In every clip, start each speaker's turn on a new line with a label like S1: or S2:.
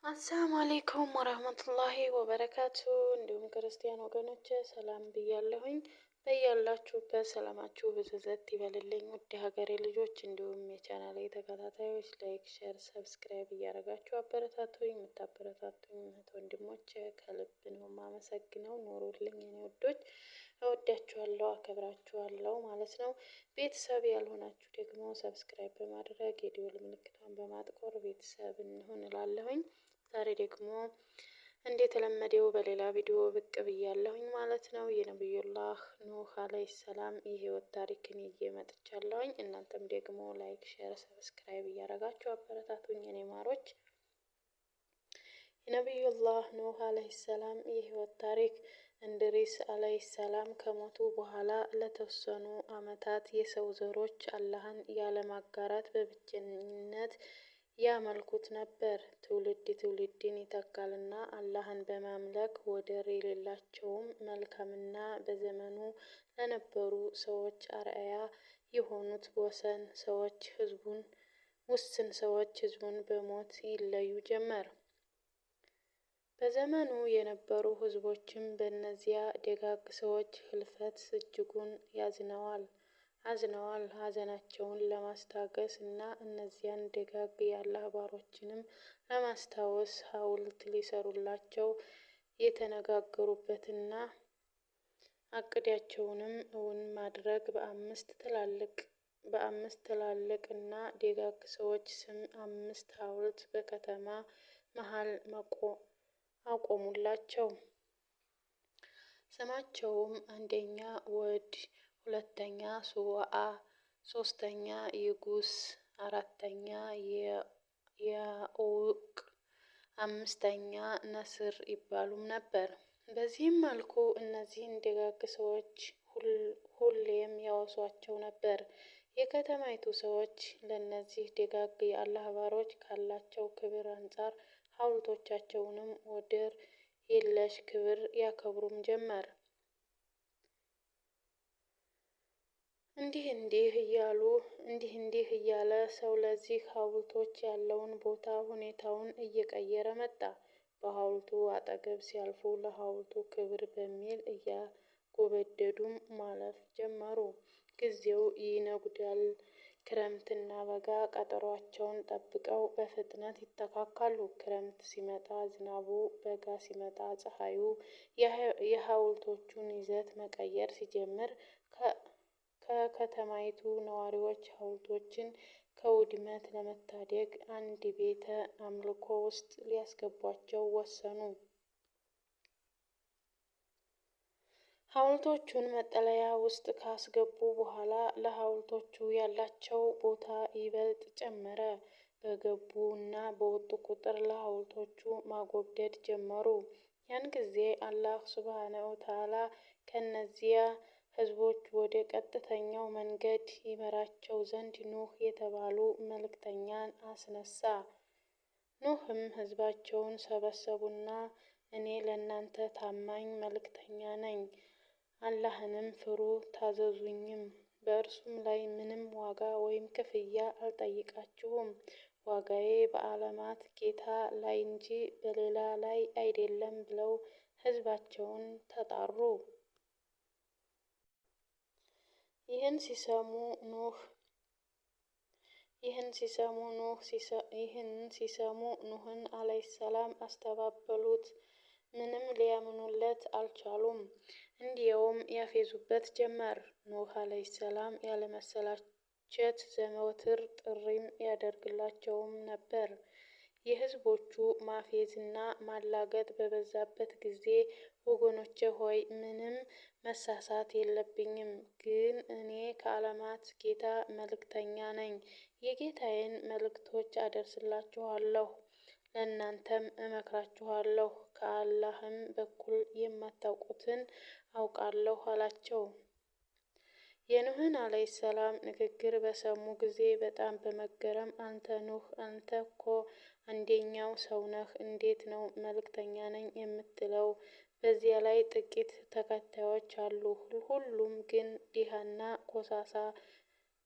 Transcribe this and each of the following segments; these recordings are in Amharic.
S1: አሰላሙ አሌይኩም ወረህመቱላሂ ወበረካቱ። እንዲሁም ክርስቲያን ወገኖች ሰላም ብያለሁኝ። በያላችሁበት ሰላማችሁ ብዝዝት ይበልልኝ። ውድ ሀገሬ ልጆች እንዲሁም የቻናሌ ተከታታዮች ላይክ፣ ሸር፣ ሰብስክራይብ እያደረጋችሁ አበረታቱኝ። የምታበረታቱኝ እህት ወንድሞች ከልብ ነው ማመሰግነው። ኑሩልኝ የኔ ውዶች፣ እወዳችኋለሁ፣ አከብራችኋለሁ ማለት ነው። ቤተሰብ ያልሆናችሁ ደግሞ ሰብስክራይብ በማድረግ የደወል ምልክቷን በማጥቆር ቤተሰብ እንሁን እላለሁኝ። ዛሬ ደግሞ እንደተለመደው በሌላ ቪዲዮ ብቅ ብያለሁኝ ማለት ነው። የነብዩላህ ኑህ አለይሂ ሰላም የህይወት ታሪክን ይዤ መጥቻለሁኝ። እናንተም ደግሞ ላይክ፣ ሼር፣ ሰብስክራይብ እያደረጋችሁ አበረታቱኝ የኔ ማሮች። የነብዩላህ ኑህ አለይሂ ሰላም የህይወት ታሪክ እንድሪስ አለይሂ ሰላም ከሞቱ በኋላ ለተወሰኑ ዓመታት የሰው ዘሮች አላህን ያለማጋራት በብቸኝነት ያመልኩት ነበር። ትውልድ ትውልድን ይተካልና አላህን በማምለክ ወደር የሌላቸውም መልካምና በዘመኑ ለነበሩ ሰዎች አርአያ የሆኑት ውስን ሰዎች ህዝቡን በሞት ይለዩ ጀመር። በዘመኑ የነበሩ ህዝቦችም በእነዚያ ደጋግ ሰዎች ህልፈት እጅጉን አዝነዋል። ሀዘናቸውን ለማስታገስ እና እነዚያን ደጋግ የአላህ ባሮችንም ለማስታወስ ሐውልት ሊሰሩላቸው የተነጋገሩበትና አቅዳቸውንም እውን ማድረግ በአምስት ትላልቅ እና ደጋግ ሰዎች ስም 5 ሐውልት በከተማ መሃል አቆሙላቸው። ስማቸውም አንደኛ ወድ፣ ሁለተኛ ሱዋዓ፣ ሶስተኛ ይጉስ፣ አራተኛ ያኡቅ፣ አምስተኛ ነስር ይባሉም ነበር። በዚህም መልኩ እነዚህን ደጋግ ሰዎች ሁሌም ያወሷቸው ነበር። የከተማይቱ ሰዎች ለእነዚህ ደጋግ የአላህ ባሮች ካላቸው ክብር አንጻር ሐውልቶቻቸውንም ወደር የለሽ ክብር ያከብሩም ጀመር። እንዲህ እያለ ሰው ለዚህ ሐውልቶች ያለውን ቦታ ሁኔታውን እየቀየረ መጣ። በሐውልቱ አጠገብ ሲያልፉ ለሐውልቱ ክብር በሚል እያጎበደዱም ማለፍ ጀመሩ። ጊዜው ይነጉዳል። ክረምትና በጋ ቀጠሯቸውን ጠብቀው በፍጥነት ይተካካሉ። ክረምት ሲመጣ ዝናቡ፣ በጋ ሲመጣ ፀሐዩ። የሐውልቶቹን ይዘት መቀየር ሲጀምር ከከተማይቱ ነዋሪዎች ሐውልቶችን ከውድመት ለመታደግ አንድ ቤተ አምልኮ ውስጥ ሊያስገቧቸው ወሰኑ። ሐውልቶቹን መጠለያ ውስጥ ካስገቡ በኋላ ለሐውልቶቹ ያላቸው ቦታ ይበልጥ ጨመረ። በገቡ እና በወጡ ቁጥር ለሐውልቶቹ ማጎብደድ ጀመሩ። ያን ጊዜ አላህ ሱብሓነሁ ወተዓላ ከእነዚያ ህዝቦች ወደ ቀጥተኛው መንገድ ይመራቸው ዘንድ ኑህ የተባሉ መልእክተኛን አስነሳ። ኑህም ህዝባቸውን ሰበሰቡና እኔ ለእናንተ ታማኝ መልእክተኛ ነኝ፣ አላህንም ፍሩ ታዘዙኝም። በእርሱም ላይ ምንም ዋጋ ወይም ክፍያ አልጠይቃችሁም። ዋጋዬ በዓለማት ጌታ ላይ እንጂ በሌላ ላይ አይደለም ብለው ህዝባቸውን ተጣሩ። ይህን ሲሰሙ ኑህን አለይሂ ሰላም አስተባበሉት። ምንም ሊያምኑለት አልቻሉም። እንዲያውም ያፌዙበት ጀመር። ኑህ አለይሂ ሰላም ያለመሰላቸት ዘወትር ጥሪም ያደርግላቸውም ነበር። የህዝቦቹ ማፌዝና ማላገጥ በበዛበት ጊዜ ወገኖቼ ሆይ ምንም መሳሳት የለብኝም፣ ግን እኔ ከዓለማት ጌታ መልእክተኛ ነኝ። የጌታዬን መልእክቶች አደርስላችኋለሁ፣ ለእናንተም እመክራችኋለሁ። ከአላህም በኩል የማታውቁትን አውቃለሁ አላቸው። የኑህን አለይሂ ሰላም ንግግር በሰሙ ጊዜ በጣም በመገረም አንተ ኑህ፣ አንተ እኮ አንደኛው ሰው ነህ፣ እንዴት ነው መልእክተኛ ነኝ የምትለው? በዚያ ላይ ጥቂት ተከታዮች አሉ፣ ሁሉም ግን ድሃና ኮሳሳ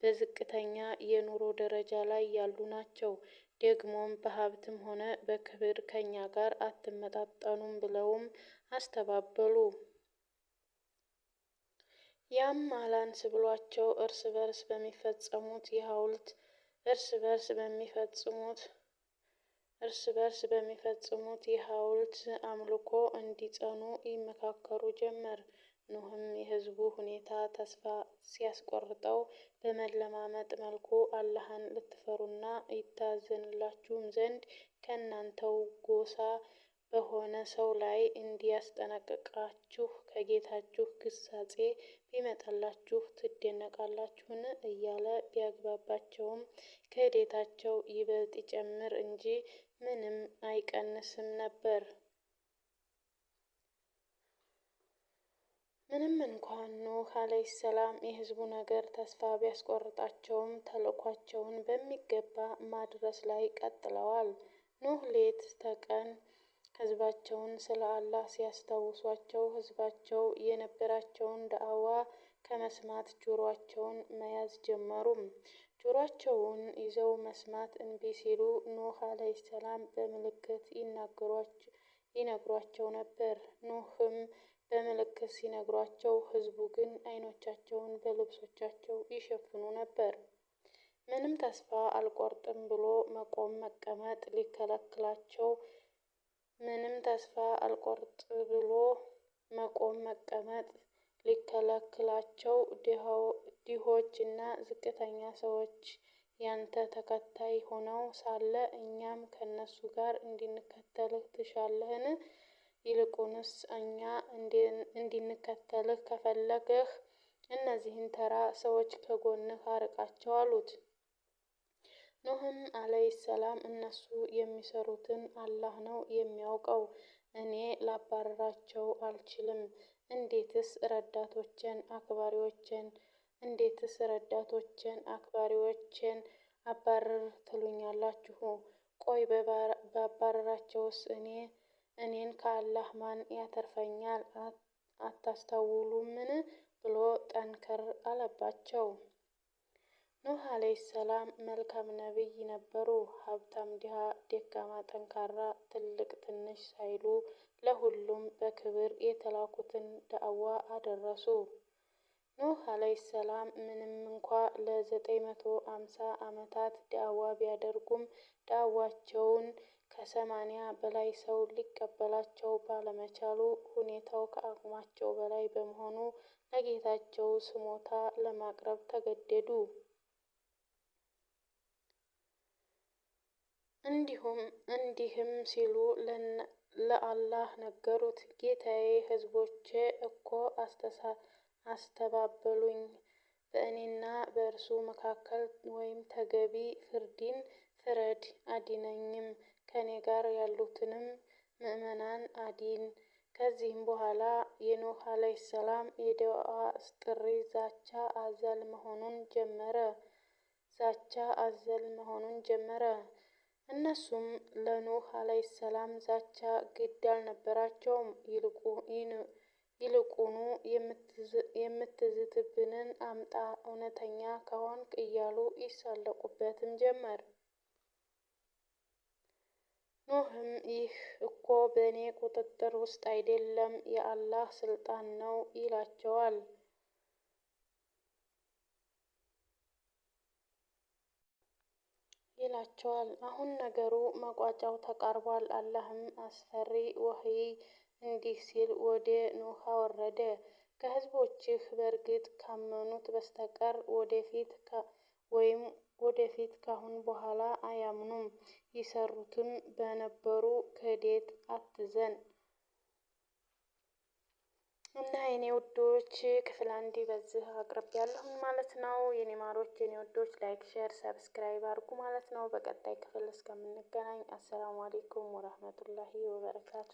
S1: በዝቅተኛ የኑሮ ደረጃ ላይ ያሉ ናቸው። ደግሞም በሀብትም ሆነ በክብር ከኛ ጋር አትመጣጠኑም ብለውም አስተባበሉ። ያም አላንስ ብሏቸው እርስ በርስ በሚፈጽሙት የሐውልት አምልኮ እንዲጸኑ ይመካከሩ ጀመር። ኖህም የሕዝቡ ሁኔታ ተስፋ ሲያስቆርጠው በመለማመጥ መልኩ አላህን ልትፈሩና ይታዘንላችሁም ዘንድ ከእናንተው ጎሳ በሆነ ሰው ላይ እንዲያስጠነቅቃችሁ ከጌታችሁ ግሳጼ ቢመጣላችሁ ትደነቃላችሁን? እያለ ቢያግባባቸውም ክህደታቸው ይበልጥ ይጨምር እንጂ ምንም አይቀንስም ነበር። ምንም እንኳን ኑህ ዓለይሂ ሰላም የሕዝቡ ነገር ተስፋ ቢያስቆርጣቸውም ተልዕኳቸውን በሚገባ ማድረስ ላይ ቀጥለዋል። ኑህ ሌት ተቀን ሕዝባቸውን ስለ አላህ ሲያስታውሷቸው ሕዝባቸው የነበራቸውን ዳዕዋ ከመስማት ጆሮአቸውን መያዝ ጀመሩ። ጆሮአቸውን ይዘው መስማት እምቢ ሲሉ ኑህ ዓለይሂ ሰላም በምልክት ይነግሯቸው ነበር። ኑህም በምልክት ሲነግሯቸው ሕዝቡ ግን ዓይኖቻቸውን በልብሶቻቸው ይሸፍኑ ነበር። ምንም ተስፋ አልቆርጥም ብሎ መቆም መቀመጥ ሊከለክላቸው ድሆች እና ዝቅተኛ ሰዎች ያንተ ተከታይ ሆነው ሳለ እኛም ከነሱ ጋር እንድንከተልህ ትሻለህን? ይልቁንስ እኛ እንድንከተልህ ከፈለግህ እነዚህን ተራ ሰዎች ከጎንህ አርቃቸው አሉት። ኑህም ዓለይሂ ሰላም እነሱ የሚሰሩትን አላህ ነው የሚያውቀው፣ እኔ ላባርራቸው አልችልም። እንዴትስ ረዳቶቼን አክባሪዎቼን አባርር ትሉኛላችሁ? ቆይ ባባርራቸውስ እኔን ከአላህ ማን ያተርፈኛል? አታስተውሉምን? ብሎ ጠንከር አለባቸው። ኑህ ዓለይሂ ሰላም መልካም ነቢይ ነበሩ። ሀብታም ድሃ፣ ደካማ ጠንካራ፣ ትልቅ ትንሽ ሳይሉ ለሁሉም በክብር የተላኩትን ዳዕዋ አደረሱ። ኑህ ዓለይሂ ሰላም ምንም እንኳ ለ950 ዓመታት ዳዕዋ ቢያደርጉም ዳዕዋቸውን ከ80 በላይ ሰው ሊቀበላቸው ባለመቻሉ ሁኔታው ከአቅማቸው በላይ በመሆኑ ለጌታቸው ስሞታ ለማቅረብ ተገደዱ። እንዲህም ሲሉ ለአላህ ነገሩት፣ ጌታዬ ሕዝቦቼ እኮ አስተባበሉኝ። በእኔና በእርሱ መካከል ወይም ተገቢ ፍርድን ፍረድ፣ አድነኝም፣ ከኔ ጋር ያሉትንም ምዕመናን አድን። ከዚህም በኋላ የኑህ ዓለይሂ ሰላም የዱዓ ጥሪ ዛቻ አዘል መሆኑን ጀመረ። እነሱም ለኑህ ዓለይሂ ሰላም ዛቻ ግድ አልነበራቸውም። ይልቁኑ የምትዝትብንን አምጣ እውነተኛ ከሆንክ እያሉ ይሳለቁበትም ጀመር። ኑህም ይህ እኮ በእኔ ቁጥጥር ውስጥ አይደለም፣ የአላህ ስልጣን ነው ይላቸዋል። አሁን ነገሩ መቋጫው ተቃርቧል። አላህም አስፈሪ ወህይ እንዲህ ሲል ወደ ኑህ አወረደ። ከሕዝቦችህ በእርግጥ ካመኑት በስተቀር ወደፊት ካሁን በኋላ አያምኑም። ይሰሩትም በነበሩ ክህደት አትዘን። እና የኔ ውዶች ክፍል 1 በዚህ አቅርቤያለሁ ማለት ነው። የኔ ማሮች፣ የኔ ውዶች ላይክ፣ ሼር፣ ሰብስክራይብ አድርጉ ማለት ነው። በቀጣይ ክፍል እስከምንገናኝ አሰላሙ አሌይኩም ወራህመቱላሂ ወበረካቱ።